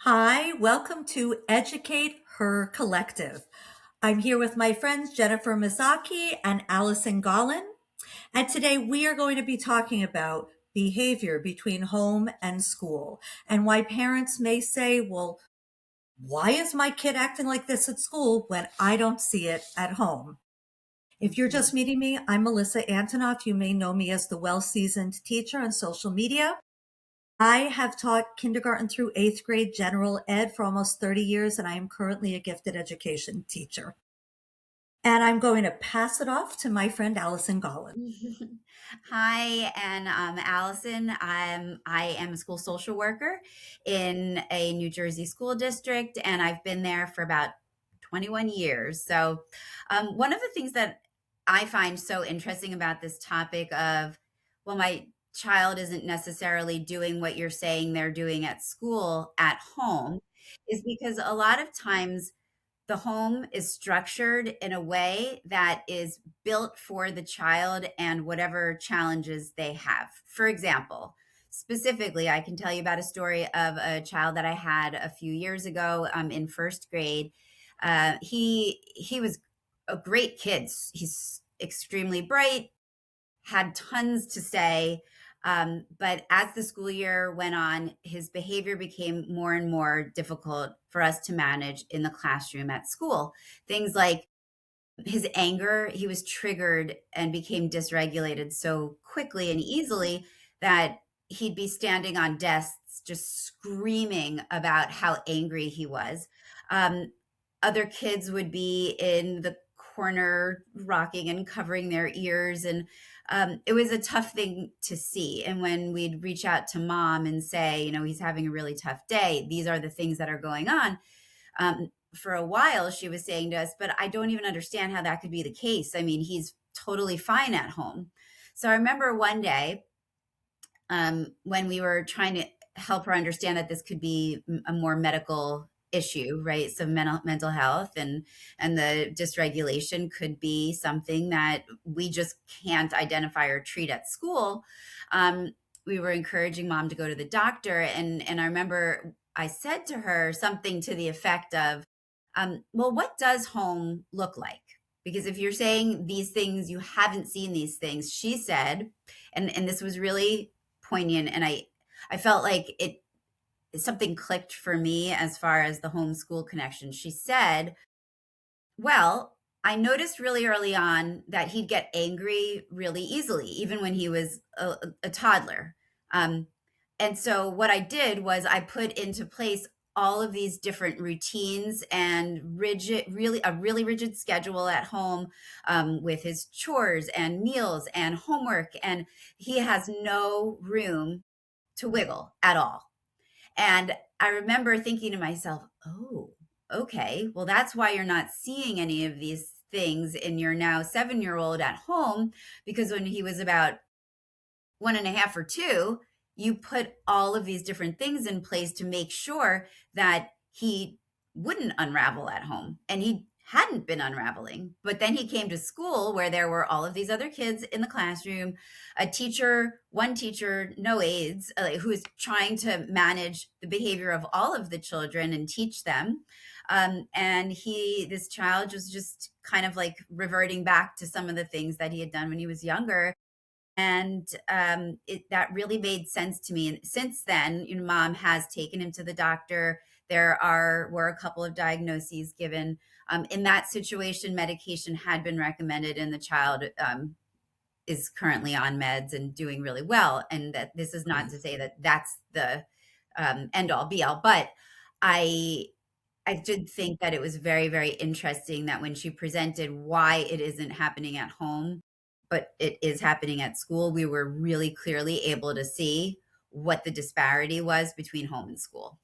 Hi, welcome to Educate Her Collective. I'm here with my friends Jennifer Mazzochi and Allison Gollin, and today we are going to be talking about behavior between home and school and why parents may say, well, why is my kid acting like this at school when I don't see it at home? If you're just Mhm. meeting me, I'm Melissa Antinoff. You may know me as the well-seasoned teacher on social media. I have taught kindergarten through eighth grade general ed for almost 30 years, and I am currently a gifted education teacher. And I'm going to pass it off to my friend Allison Gollin. Hi, and Allison. I am a school social worker in a New Jersey school district, and I've been there for about 21 years. So, one of the things that I find so interesting about this topic of, well, my child isn't necessarily doing what you're saying they're doing at school at home, is because a lot of times the home is structured in a way that is built for the child and whatever challenges they have. For example, specifically, I can tell you about a story of a child that I had a few years ago in first grade. He was a great kid. He's extremely bright, had tons to say. But as the school year went on, his behavior became more and more difficult for us to manage in the classroom at school. Things like his anger, he was triggered and became dysregulated so quickly and easily that he'd be standing on desks just screaming about how angry he was. Um, Other kids would be in the corner rocking and covering their ears, and it was a tough thing to see. And when we'd reach out to mom and say, he's having a really tough day, these are the things that are going on, for a while she was saying to us, but I don't even understand how that could be the case. I mean, he's totally fine at home. So I remember one day, when we were trying to help her understand that this could be a more medical issue, right? So mental health and the dysregulation could be something that we just can't identify or treat at school. We were encouraging mom to go to the doctor, and I remember I said to her something to the effect of, well, what does home look like? Because if you're saying these things, you haven't seen these things. She said, and this was really poignant, and I felt like it something clicked for me as far as the homeschool connection. She said, well, I noticed really early on that he'd get angry really easily, even when he was a toddler. Um, and so what I did was I put into place all of these different routines and a really rigid schedule at home, with his chores and meals and homework. And he has no room to wiggle at all. And I remember thinking to myself, oh, okay, well, that's why you're not seeing any of these things in your now 7-year old at home, because when he was about 1.5 or 2, you put all of these different things in place to make sure that he wouldn't unravel at home. And he hadn't been unraveling. But then he came to school where there were all of these other kids in the classroom, one teacher, no aides, who is trying to manage the behavior of all of the children and teach them. And this child was just kind of like reverting back to some of the things that he had done when he was younger, and that really made sense to me. And since then, mom has taken him to the doctor. Were a couple of diagnoses given. In that situation, medication had been recommended, and the child is currently on meds and doing really well. And that this is not to say that that's the end all be all, but I I did think that it was very, very interesting that when she presented why it isn't happening at home, but it is happening at school, we were really clearly able to see what the disparity was between home and school.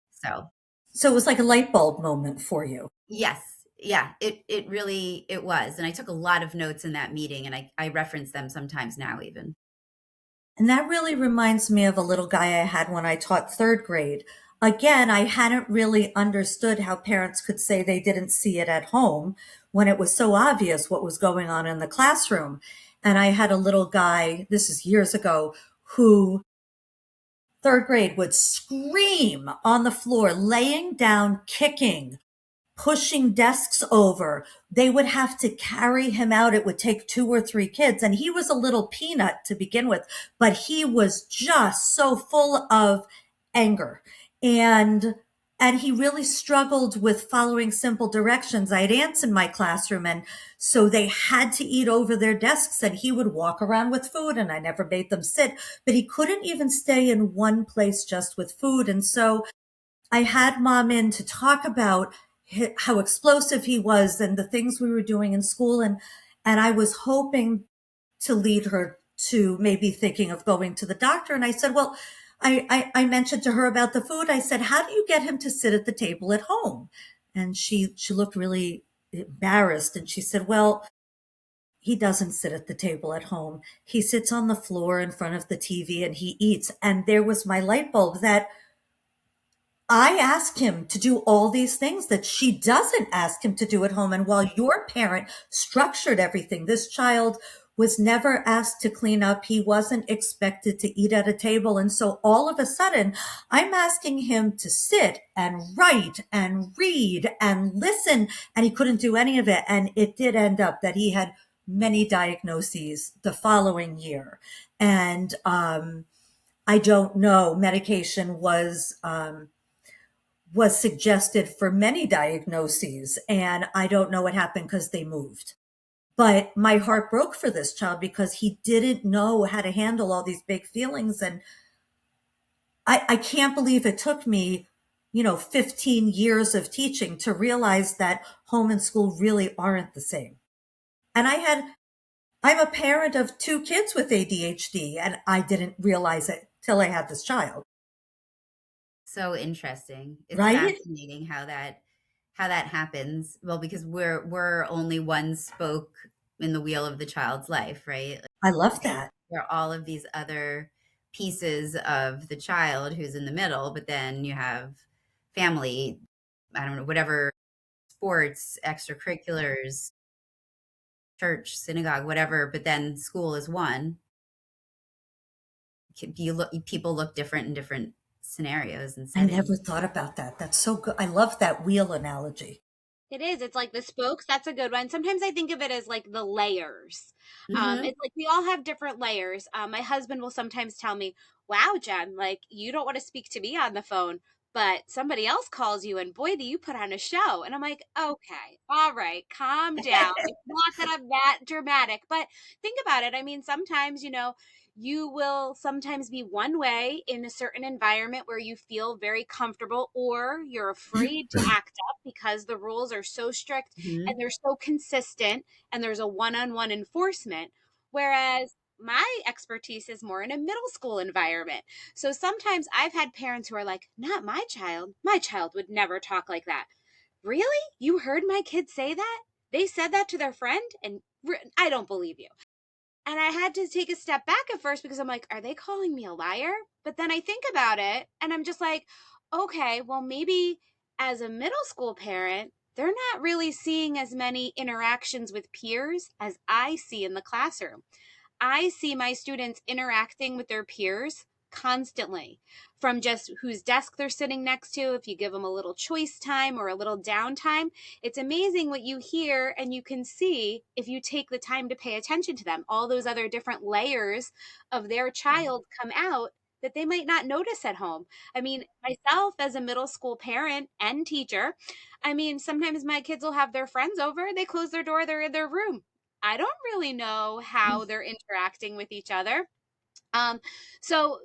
So, So it was like a light bulb moment for you. yes, yeah, it really it was. And I took a lot of notes in that meeting, and I reference them sometimes now even. And that really reminds me of a little guy I had when I taught third grade. Again, I hadn't really understood how parents could say they didn't see it at home when it was so obvious what was going on in the classroom. And I had a little guy, this is years ago, who third grade would scream on the floor, laying down, kicking, pushing desks over. They would have to carry him out. It would take two or three kids. And he was a little peanut to begin with, but he was just so full of anger. And and he really struggled with following simple directions. I had ants in my classroom, and so they had to eat over their desks, and he would walk around with food, and I never made them sit, but he couldn't even stay in one place just with food. And so I had mom in to talk about how explosive he was and the things we were doing in school. And I was hoping to lead her to maybe thinking of going to the doctor. And I said, well, I mentioned to her about the food. I said, how do you get him to sit at the table at home? And she looked really embarrassed. And she said, well, he doesn't sit at the table at home. He sits on the floor in front of the TV and he eats. And there was my light bulb that I ask him to do all these things that she doesn't ask him to do at home. And while your parent structured everything, this child was never asked to clean up. He wasn't expected to eat at a table. And so all of a sudden, I'm asking him to sit and write and read and listen. And he couldn't do any of it. And it did end up that he had many diagnoses the following year. And I don't know, medication was suggested for many diagnoses. And I don't know what happened because they moved. But my heart broke for this child because he didn't know how to handle all these big feelings. And I can't believe it took me, 15 years of teaching to realize that home and school really aren't the same. And I'm a parent of two kids with ADHD, and I didn't realize it till I had this child. So interesting. It's Right? fascinating how that happens. Well, because we're only one spoke in the wheel of the child's life, right? I love that. There are all of these other pieces of the child who's in the middle, but then you have family, I don't know, whatever, sports, extracurriculars, church, synagogue, whatever, but then school is one. People look different in different scenarios and I never settings. thought about that. That's so good. I love that wheel analogy. It is. It's like the spokes. That's a good one. Sometimes I think of it as like the layers. Hmm. It's like we all have different layers. My husband will sometimes tell me, "Wow, Jen, like you don't want to speak to me on the phone, but somebody else calls you, and boy, do you put on a show." And I'm like, "Okay, all right, calm down. It's not that I'm that dramatic, but think about it. I mean, sometimes you will sometimes be one way in a certain environment where you feel very comfortable, or you're afraid to act up because the rules are so strict and Hmm. they're so consistent and there's a one-on-one enforcement. Whereas my expertise is more in a middle school environment. So sometimes I've had parents who are like, not my child. My child would never talk like that. Really? You heard my kid say that? They said that to their friend? And I don't believe you. And I had to take a step back at first because I'm like, are they calling me a liar? But then I think about it and I'm just like, okay, well, maybe as a middle school parent, they're not really seeing as many interactions with peers as I see in the classroom. I see my students interacting with their peers constantly, from just whose desk they're sitting next to. If you give them a little choice time or a little downtime, it's amazing what you hear and you can see if you take the time to pay attention to them. All those other different layers of their child come out that they might not notice at home. I mean, myself as a middle school parent and teacher, I mean, sometimes my kids will have their friends over, they close their door, they're in their room. I don't really know how they're interacting with each other. Um, so,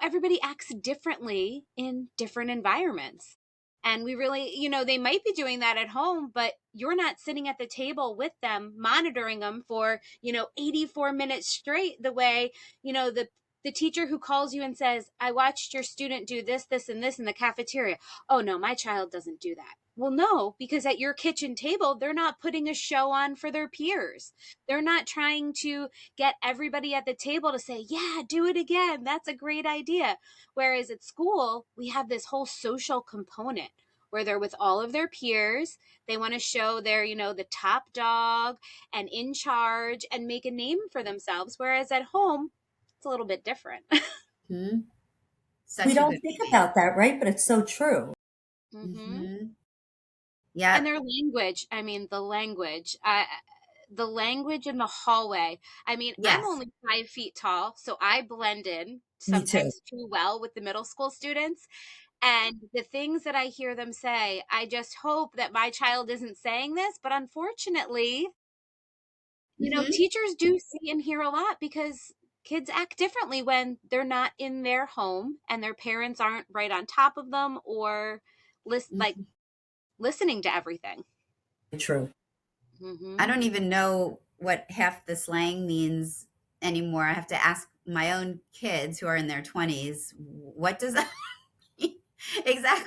everybody acts differently in different environments. And we really, they might be doing that at home, but you're not sitting at the table with them, monitoring them for, 84 minutes straight, the way, the teacher who calls you and says, I watched your student do this, this, and this in the cafeteria. Oh, no, my child doesn't do that. Well, no, because at your kitchen table, they're not putting a show on for their peers. They're not trying to get everybody at the table to say, yeah, do it again. That's a great idea. Whereas at school, we have this whole social component where they're with all of their peers. They want to show they're, the top dog and in charge and make a name for themselves. Whereas at home, it's a little bit different. Hmm. We Such a don't good think point. about that, right? But it's so true. Mm-hmm. Mm-hmm. And Yep. their language, I mean, the language in the hallway. I mean, I'm Yes. only 5 feet tall, so I blend in Me too. sometimes too well with the middle school students. And the things that I hear them say, I just hope that my child isn't saying this. But unfortunately, Mm-hmm. teachers do see and hear a lot because kids act differently when they're not in their home and their parents aren't right on top of them or like Mm-hmm. listening to everything. True. I Hmm. don't even know what half the slang means anymore. I have to ask my own kids who are in their 20s, what does that mean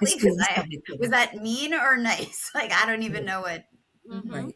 I exactly? see Because what's I coming was from. that mean or nice? Like I don't even Right. know what. Hmm. Mhm. Right.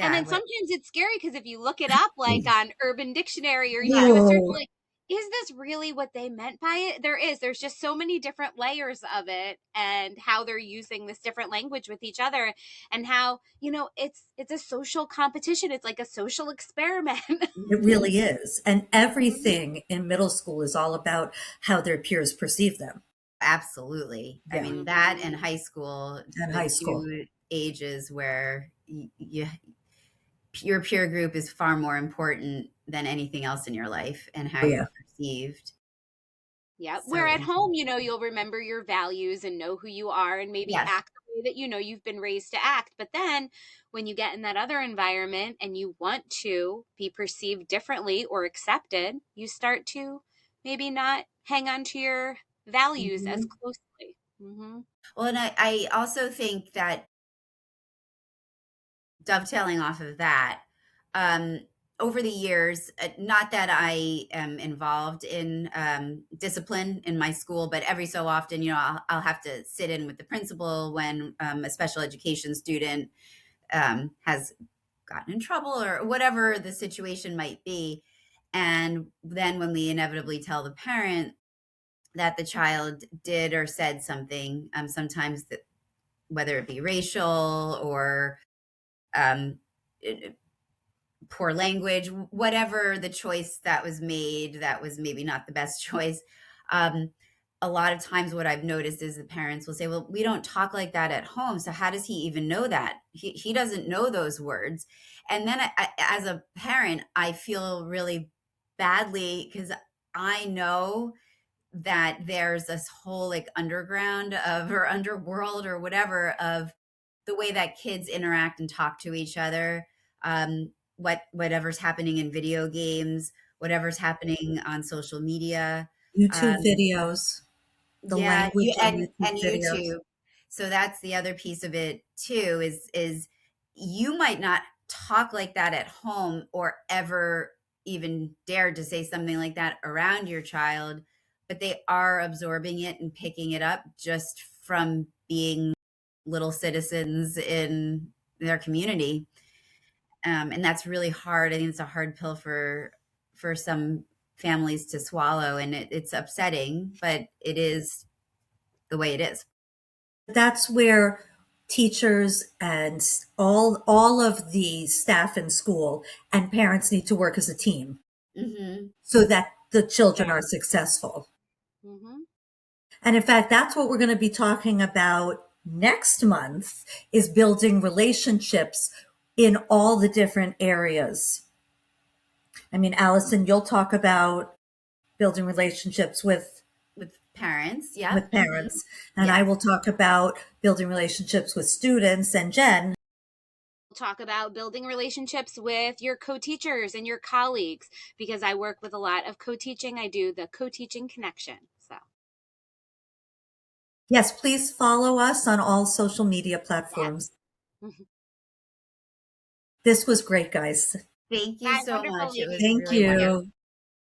And Yeah, then what. sometimes it's scary because if you look it up, like on Urban Dictionary, or you do a search, Oh, like, is this really what they meant by it? There's just so many different layers of it and how they're using this different language with each other and how, it's a social competition. It's like a social experiment. it Mhm. really is. And Mhm. everything in middle school is all about how their peers perceive them. Absolutely. I Yeah. mean, that and Mhm. high school And are high the school. two ages where your peer group is far more important than anything else in your life and how Oh, yeah. you're perceived. Yeah. So Where at interesting. home, you'll remember your values and know who you are and maybe Yes. act the way that you've been raised to act. But then when you get in that other environment and you want to be perceived differently or accepted, you start to maybe not hang on to your values as Mhm. closely. Hmm. Well, and I also think that dovetailing off of that, um, over the years, not that I am involved in discipline in my school, but every so often, I'll have to sit in with the principal when a special education student has gotten in trouble or whatever the situation might be. And then when we inevitably tell the parent that the child did or said something, sometimes that, whether it be racial or um, poor language, whatever the choice that was made, that was maybe not the best choice. Um, a lot of times, what I've noticed is the parents will say, well, we don't talk like that at home. So, how does he even know that? He doesn't know those words. And then, as a parent, I feel really badly because I know that there's this whole like underground of or underworld or whatever of the way that kids interact and talk to each other, whatever's happening in video games, whatever's happening on social media. YouTube um, videos, the yeah, language in YouTube and videos. YouTube. So that's the other piece of it too, is you might not talk like that at home or ever even dare to say something like that around your child, but they are absorbing it and picking it up just from being little citizens in their community. And that's really hard. I think it's a hard pill for some families to swallow, and it's upsetting, but it is the way it is. That's where teachers and all of the staff in school and parents need to work as a team Mhm. so that the children Yeah. are successful. Hmm. And in fact, that's what we're going to be talking about next month is building relationships in all the different areas. I mean, Allison, you'll talk about building relationships With parents, yep. with Mhm. parents, and I Yes. will talk about building relationships with students, and Jenn. We'll talk about building relationships with your co-teachers and your colleagues because I work with a lot of co-teaching. I do the co-teaching connection. So, Yes, please follow us on all social media Yes. platforms. mhm. This was great, guys. Thank you Bye. so Wonderful, much. It was ladies. Thank really Thank you. wonderful. you.